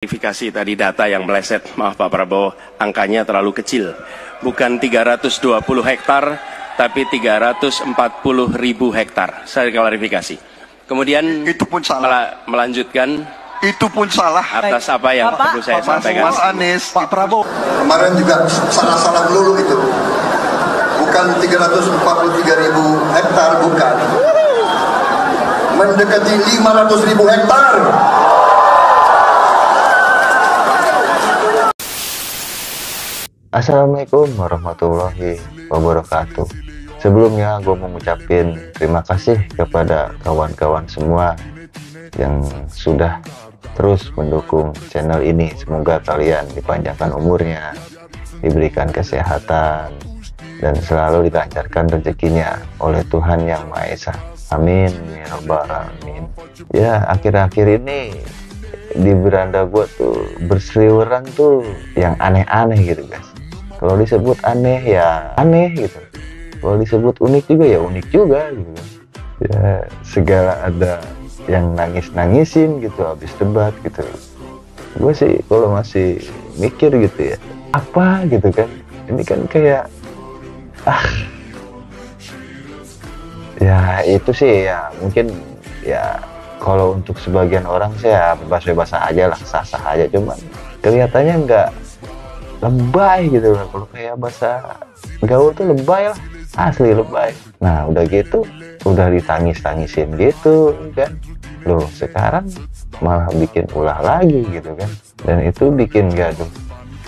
Verifikasi tadi data yang meleset, maaf Pak Prabowo, angkanya terlalu kecil. Bukan 320 hektar, tapi 340.000 hektar. Saya klarifikasi. Kemudian itu pun salah. Melanjutkan. Itu pun salah. Atas apa yang perlu saya sampaikan. Mas Anies, Pak Prabowo. Kemarin juga salah-salah melulu itu. Bukan 343.000 hektar, bukan. Mendekati 500.000 hektar. Assalamualaikum warahmatullahi wabarakatuh. Sebelumnya gue mau ngucapin terima kasih kepada kawan-kawan semua yang sudah terus mendukung channel ini. Semoga kalian dipanjangkan umurnya, diberikan kesehatan, dan selalu dilancarkan rezekinya oleh Tuhan Yang Maha Esa. Amin ya rabbal alamin. Ya, akhir-akhir ini di beranda gue tuh berseliweran tuh yang aneh-aneh gitu guys. Kalau disebut aneh ya aneh gitu, kalau disebut unik juga ya unik juga gitu. Ya segala ada yang nangis-nangisin gitu habis debat gitu. Gue sih kalau masih mikir gitu ya, apa gitu kan, ini kan kayak ya itu sih ya mungkin ya kalau untuk sebagian orang sih ya bebas-bebas aja lah, sah-sah aja, cuman kelihatannya nggak lebay gitu lah. Kalau kayak bahasa gaul tuh lebay lah, asli lebay. Nah udah gitu udah ditangis-tangisin gitu kan, loh sekarang malah bikin ulah lagi gitu kan, dan itu bikin gaduh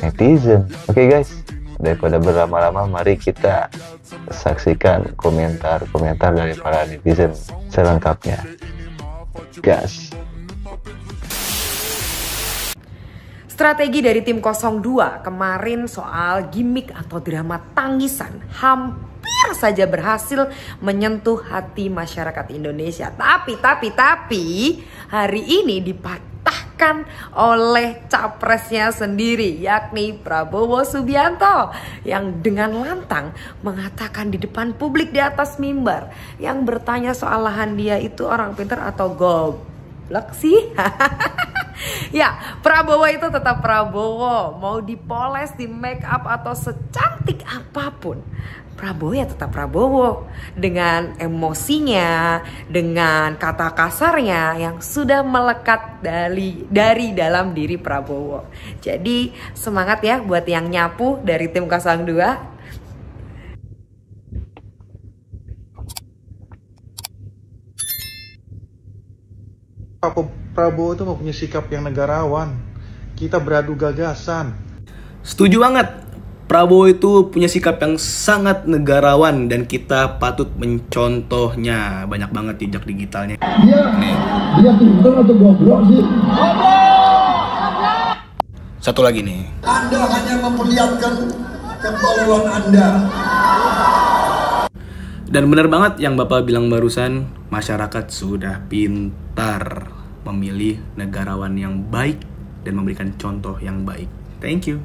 netizen. Oke guys, daripada berlama-lama mari kita saksikan komentar-komentar dari para netizen selengkapnya. Gas. Strategi dari tim 02 kemarin soal gimmick atau drama tangisan hampir saja berhasil menyentuh hati masyarakat Indonesia. Tapi hari ini dipatahkan oleh capresnya sendiri, yakni Prabowo Subianto, yang dengan lantang mengatakan di depan publik di atas mimbar, yang bertanya soal lahan dia itu orang pintar atau goblok sih? Ya, Prabowo itu tetap Prabowo. Mau dipoles, di make up atau secantik apapun, Prabowo ya tetap Prabowo. Dengan emosinya, dengan kata kasarnya yang sudah melekat dari dalam diri Prabowo. Jadi semangat ya buat yang nyapu dari tim 02. Pak Prabowo itu mempunyai sikap yang negarawan. Kita beradu gagasan. Setuju banget. Prabowo itu punya sikap yang sangat negarawan dan kita patut mencontohnya. Banyak banget jejak digitalnya. Dia pintar atau goblok sih? Satu lagi nih. Anda hanya memperlihatkan ketololan Anda. Dan benar banget yang Bapak bilang barusan, masyarakat sudah pintar memilih negarawan yang baik dan memberikan contoh yang baik. Thank you.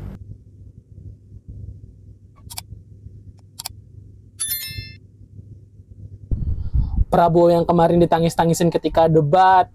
Prabowo yang kemarin ditangis-tangisin ketika debat,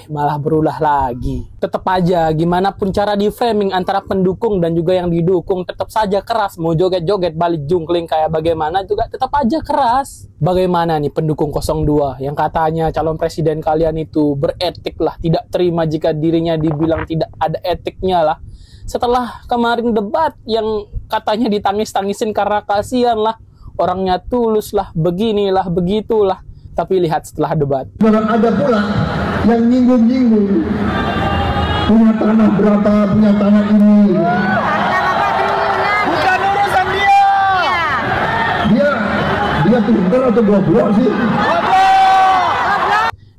malah berulah lagi. Tetap aja, gimana pun cara di framing antara pendukung dan juga yang didukung, tetap saja keras. Mau joget-joget balik jungkling kayak bagaimana juga tetap aja keras. Bagaimana nih pendukung 02 yang katanya calon presiden kalian itu beretik lah, tidak terima jika dirinya dibilang tidak ada etiknya lah. Setelah kemarin debat yang katanya ditangis-tangisin karena kasihan lah, orangnya tulus lah, beginilah, begitulah. Tapi lihat setelah debat, Ada pula yang nyinggung-nyinggung, punya tanah berapa, punya tanah ini. Bukan urusan dia. Dia pintar atau goblok sih?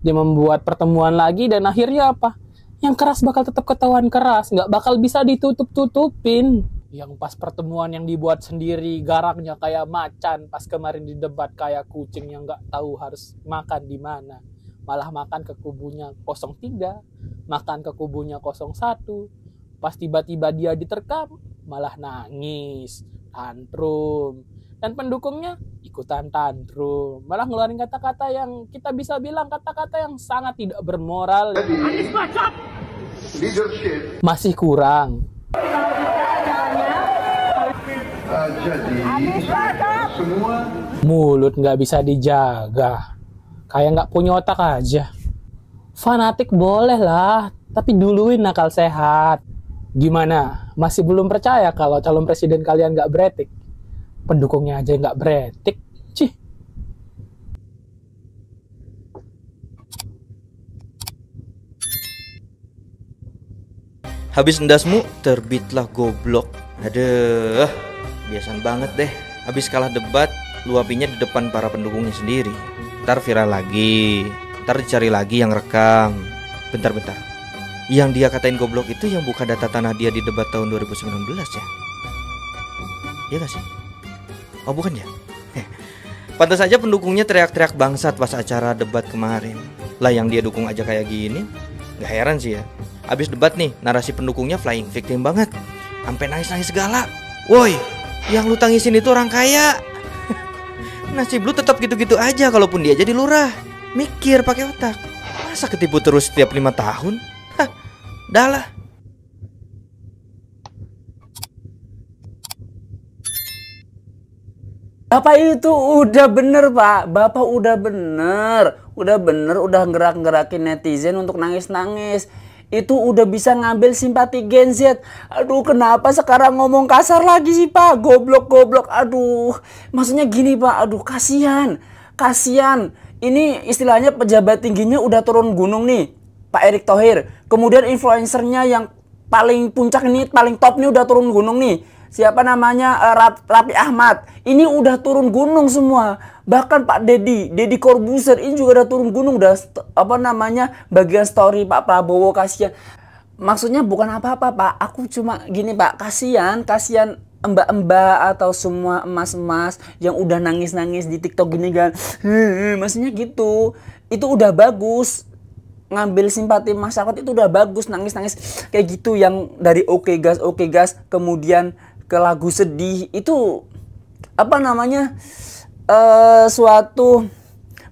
dia membuat pertemuan lagi dan akhirnya apa? Yang keras bakal tetap ketahuan keras, nggak bakal bisa ditutup-tutupin. Yang pas pertemuan yang dibuat sendiri, garangnya kayak macan, pas kemarin di debat kayak kucing yang nggak tahu harus makan di mana. Malah makan ke kubunya 03, makan ke kubunya 01. Pas tiba-tiba dia diterkam, malah nangis, tantrum. Dan pendukungnya ikutan tantrum. Malah ngeluarin kata-kata yang kita bisa bilang kata-kata yang sangat tidak bermoral. Anies bacot! masih kurang. Jadi semua Mulut nggak bisa dijaga, kayak nggak punya otak aja. Fanatik boleh lah, tapi duluin nakal sehat. Gimana? Masih belum percaya kalau calon presiden kalian nggak beretik? Pendukungnya aja nggak beretik. Cih. Habis ndasmu, terbitlah goblok. Aduh, biasan banget deh. Habis kalah debat, luapinya di depan para pendukungnya sendiri. Ntar viral lagi, ntar dicari lagi yang rekam. Bentar. Yang dia katain goblok itu yang buka data tanah dia di debat tahun 2019 ya? Iya gak sih? Oh bukan ya? Pantas saja pendukungnya teriak-teriak bangsat pas acara debat kemarin. Lah yang dia dukung aja kayak gini, gak heran sih ya. Abis debat nih, narasi pendukungnya flying victim banget. Sampai nangis-nangis segala. Woi, yang lu tangisin itu orang kaya. Nasib lu tetap gitu-gitu aja kalaupun dia jadi lurah. Mikir pakai otak. Masa ketipu terus setiap 5 tahun? Hah, dah lah. Bapak itu udah bener Pak. Bapak udah bener. Udah gerak-gerakin netizen untuk nangis-nangis. Itu udah bisa ngambil simpati Gen Z. Aduh, kenapa sekarang ngomong kasar lagi sih Pak? Goblok. Aduh, maksudnya gini Pak. Aduh, kasihan. Ini istilahnya pejabat tingginya udah turun gunung nih, Pak Erick Thohir. Kemudian influencernya yang paling puncak ini, paling top nih udah turun gunung nih. Siapa namanya? Raffi Ahmad. Ini udah turun gunung semua. Bahkan Pak Deddy Corbuzier ini juga udah turun gunung, udah bagian story Pak Prabowo. Kasihan. Maksudnya bukan apa-apa Pak. Aku cuma gini Pak, kasihan mbak-mbak atau semua emas-emas yang udah nangis-nangis di TikTok gini kan. Maksudnya gitu. Itu udah bagus. Ngambil simpati masyarakat itu udah bagus, nangis-nangis kayak gitu yang dari oke gas kemudian ke lagu sedih itu suatu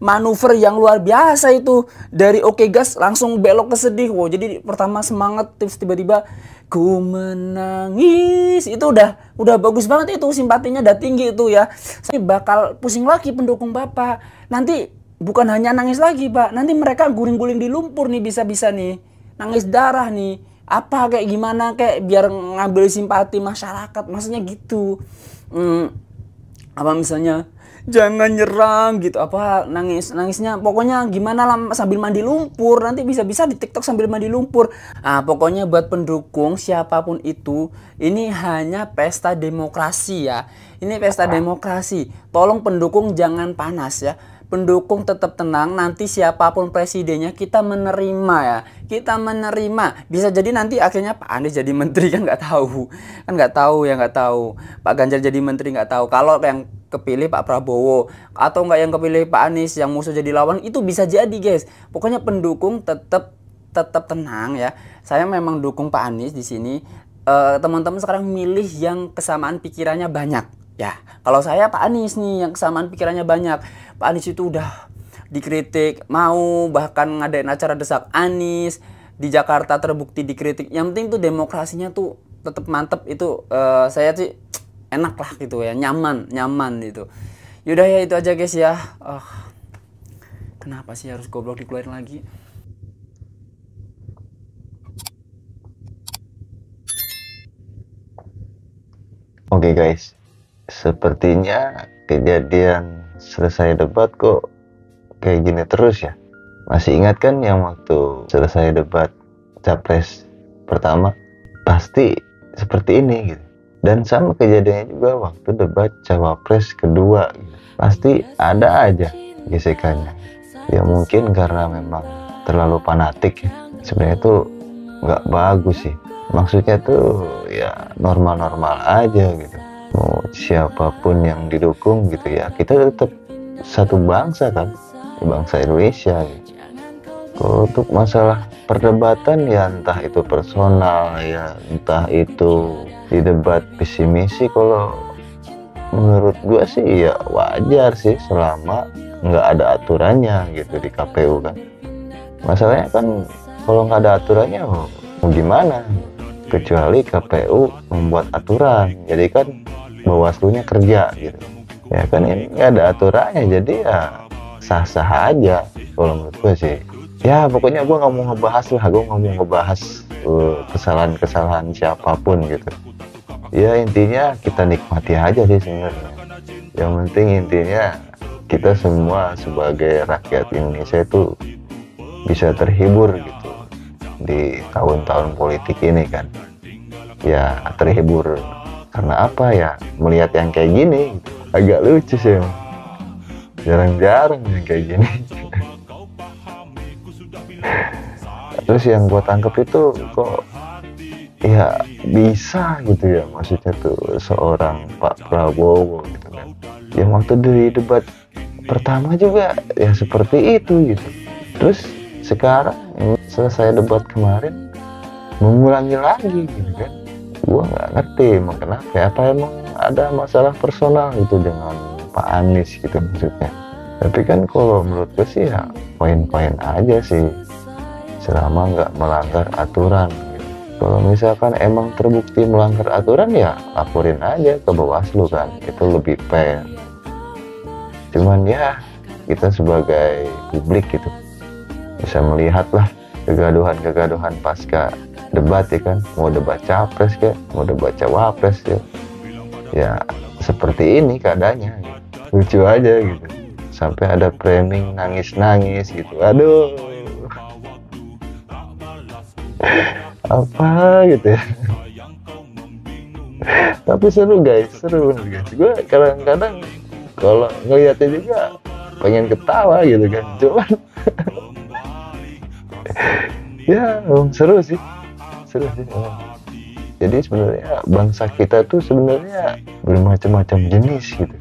manuver yang luar biasa itu. Dari oke gas langsung belok ke sedih. Wow, jadi pertama semangat terus tiba-tiba ku menangis. Itu udah bagus banget itu, simpatinya udah tinggi itu ya. Saya bakal pusing lagi pendukung Bapak. Nanti bukan hanya nangis lagi Pak, nanti mereka guling-guling di lumpur nih, bisa-bisa nih nangis darah nih. Apa kayak gimana kayak biar ngambil simpati masyarakat, maksudnya gitu. Apa misalnya jangan nyerang gitu, apa nangisnya pokoknya gimana lah sambil mandi lumpur, nanti bisa-bisa di TikTok sambil mandi lumpur. Pokoknya buat pendukung siapapun itu, ini hanya pesta demokrasi ya. Ini pesta demokrasi. Tolong pendukung jangan panas ya. Pendukung tetap tenang, nanti siapapun presidennya kita menerima ya. Kita menerima. Bisa jadi nanti akhirnya Pak Anies jadi menteri, kan nggak tahu. Pak Ganjar jadi menteri nggak tahu. Kalau yang kepilih Pak Prabowo atau nggak yang kepilih Pak Anies yang musuh jadi lawan, itu bisa jadi guys. Pokoknya pendukung tetap tenang ya. Saya memang dukung Pak Anies di sini. Teman-teman sekarang milih yang kesamaan pikirannya banyak. Ya, kalau saya Pak Anies nih yang kesamaan pikirannya banyak. Pak Anies itu udah dikritik, mau bahkan ngadain acara desak Anies di Jakarta terbukti dikritik. Yang penting tuh demokrasinya tuh tetap mantep itu. Saya sih enak lah gitu ya, nyaman gitu. Yaudah ya itu aja guys ya. Kenapa sih harus goblok dikeluarin lagi? Oke guys, sepertinya kejadian selesai debat kok kayak gini terus ya. Masih ingat kan yang waktu selesai debat capres pertama? Pasti seperti ini gitu. Dan sama kejadiannya juga waktu debat cawapres kedua gitu. Pasti ada aja gesekannya. Ya mungkin karena memang terlalu fanatik ya. Sebenarnya itu nggak bagus sih. Maksudnya tuh ya normal-normal aja gitu. Mau siapapun yang didukung gitu ya, kita tetap satu bangsa kan, bangsa Indonesia gitu. Kalau untuk masalah perdebatan ya entah itu personal ya, entah itu di debat visi misi, kalau menurut gua sih ya wajar sih selama nggak ada aturannya gitu di KPU kan. Masalahnya kan kalau nggak ada aturannya mau gimana, kecuali KPU membuat aturan. Jadi kan Bawaslu-nya kerja gitu ya kan, ini nggak ada aturannya, jadi ya sah-sah aja kalau menurut gue sih. Ya pokoknya gue nggak mau ngebahas lah, gue nggak mau ngebahas kesalahan-kesalahan siapapun gitu. Ya intinya kita nikmati aja sih sebenarnya. Yang penting intinya kita semua sebagai rakyat Indonesia itu bisa terhibur gitu di tahun-tahun politik ini kan. Ya terhibur karena apa ya, melihat yang kayak gini agak lucu sih, jarang-jarang yang kayak gini. Terus yang gue tangkap itu kok ya bisa gitu ya, maksudnya tuh seorang Pak Prabowo gitu kan, yang waktu di debat pertama juga ya seperti itu gitu, terus sekarang selesai debat kemarin mengulangi lagi gitu kan. Gua nggak ngerti emang kenapa ya, apa emang ada masalah personal gitu dengan Pak Anies gitu maksudnya. Tapi kan kalau menurut gue sih ya poin-poin aja sih, selama nggak melanggar aturan gitu. Kalau misalkan emang terbukti melanggar aturan ya laporin aja ke Bawaslu kan, itu lebih fair. Cuman ya kita sebagai publik gitu bisa melihat lah kegaduhan-kegaduhan pasca debat ya kan, mau debat capres kayak mau debat cawapres ya seperti ini keadaannya gitu. Lucu aja gitu, sampai ada framing nangis-nangis gitu, aduh apa gitu ya. Tapi seru guys, seru bener guys. Gue kadang-kadang kalau ngeliatnya juga pengen ketawa gitu kan, cuman ya seru sih. Jadi sebenarnya bangsa kita tuh sebenarnya bermacam-macam jenis gitu.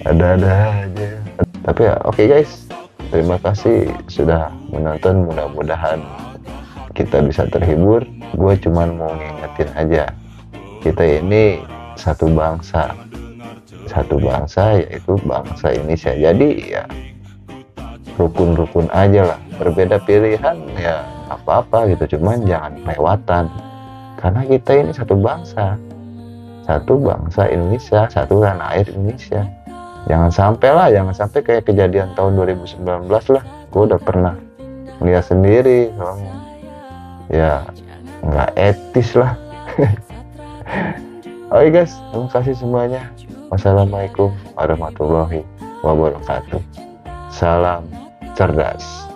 Ada-ada aja. Tapi ya oke guys, terima kasih sudah menonton, mudah-mudahan kita bisa terhibur. Gue cuman mau ngingetin aja, kita ini satu bangsa yaitu bangsa Indonesia. Jadi ya rukun-rukun aja lah, berbeda pilihan ya apa-apa gitu, cuman jangan kelewatan, karena kita ini satu bangsa Indonesia, satu tanah air Indonesia. Jangan sampai kayak kejadian tahun 2019 lah. Gue udah pernah lihat sendiri, ya nggak etis lah. Oke guys, terima kasih semuanya. Wassalamualaikum warahmatullahi wabarakatuh. Salam cerdas.